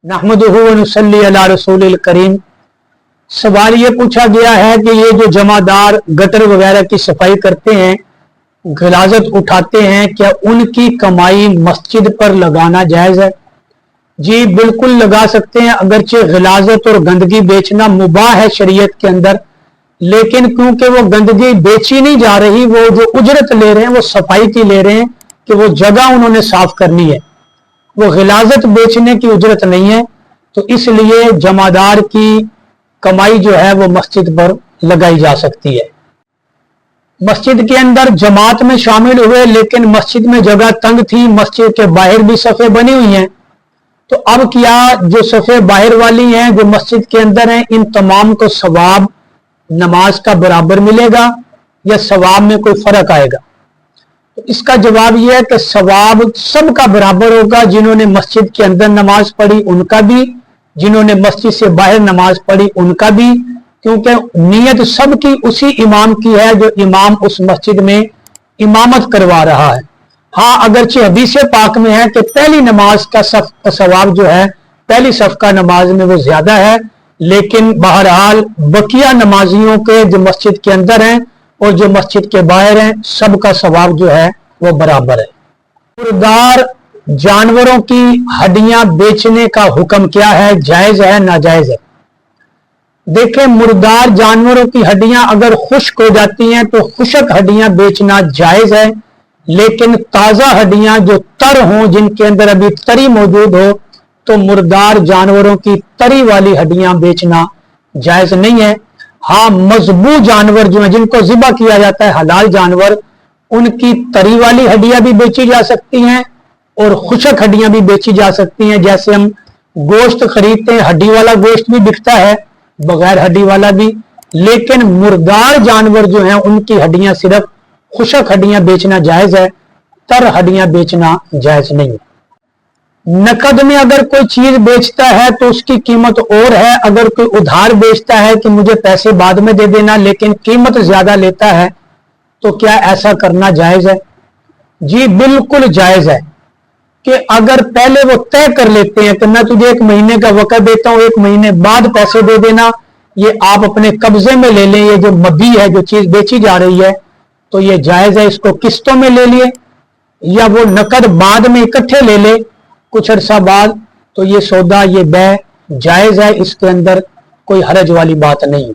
नहमदुहु व नुसल्ली अला रसूलिल करीम। सवाल ये पूछा गया है कि ये जो जमादार गटर वगैरह की सफाई करते हैं, गलाजत उठाते हैं, क्या उनकी कमाई मस्जिद पर लगाना जायज है? जी बिल्कुल लगा सकते हैं। अगरचे गलाजत और गंदगी बेचना मुबाह है शरीयत के अंदर, लेकिन क्योंकि वो गंदगी बेची नहीं जा रही, वो जो उजरत ले रहे हैं वो सफाई की ले रहे हैं कि वो जगह उन्होंने साफ करनी है, वो गिलाजत बेचने की उजरत नहीं है। तो इसलिए जमादार की कमाई जो है वो मस्जिद पर लगाई जा सकती है। मस्जिद के अंदर जमात में शामिल हुए, लेकिन मस्जिद में जगह तंग थी, मस्जिद के बाहर भी सफ़े बनी हुई हैं, तो अब क्या जो सफ़े बाहर वाली हैं जो मस्जिद के अंदर हैं, इन तमाम को सवाब नमाज का बराबर मिलेगा या सवाब में कोई फर्क आएगा? तो इसका जवाब यह है कि सवाब सबका बराबर होगा। जिन्होंने मस्जिद के अंदर नमाज पढ़ी उनका भी, जिन्होंने मस्जिद से बाहर नमाज पढ़ी उनका भी, क्योंकि नीयत सबकी उसी इमाम की है जो इमाम उस मस्जिद में इमामत करवा रहा है। हाँ, अगरचे हदीस पाक में है कि पहली नमाज का सफ का सवाब जो है पहली सफ का नमाज में वो ज्यादा है, लेकिन बहरहाल बकिया नमाजियों के जो मस्जिद के अंदर हैं और जो मस्जिद के बाहर हैं, सबका सवाब जो है वो बराबर है। मुर्दार जानवरों की हड्डियां बेचने का हुक्म क्या है? जायज है नाजायज है? देखें, मुर्दार जानवरों की हड्डियां अगर खुश्क हो जाती हैं तो खुश्क हड्डियां बेचना जायज है, लेकिन ताजा हड्डियां जो तर हों, जिनके अंदर अभी तरी मौजूद हो, तो मुर्दार जानवरों की तरी वाली हड्डियां बेचना जायज नहीं है। हाँ, मजबू जानवर जो है जिनको ज़िबा किया जाता है, हलाल जानवर, उनकी तरी वाली हड्डियां भी बेची जा सकती हैं और खुशक हड्डियां भी बेची जा सकती हैं। जैसे हम गोश्त खरीदते हैं, हड्डी वाला गोश्त भी बिकता है, बगैर हड्डी वाला भी, लेकिन मुर्दार जानवर जो हैं उनकी हड्डियां सिर्फ खुशक हड्डियां बेचना जायज है, तर हड्डियां बेचना जायज नहीं है। नकद में अगर कोई चीज बेचता है तो उसकी कीमत और है। अगर कोई उधार बेचता है कि मुझे पैसे बाद में दे देना, लेकिन कीमत ज्यादा लेता है, तो क्या ऐसा करना जायज है? जी बिल्कुल जायज है। कि अगर पहले वो तय कर लेते हैं कि मैं तुझे 1 महीने का वक़्त देता हूं, 1 महीने बाद पैसे दे देना, ये आप अपने कब्जे में ले लें, ये जो मबी है, जो चीज बेची जा रही है, तो ये जायज है। इसको किस्तों में ले लिए या वो नकद बाद में इकट्ठे ले ले कुछ अरसा बाद, तो ये सौदा, ये बै जायज है, इसके अंदर कोई हरज वाली बात नहीं है।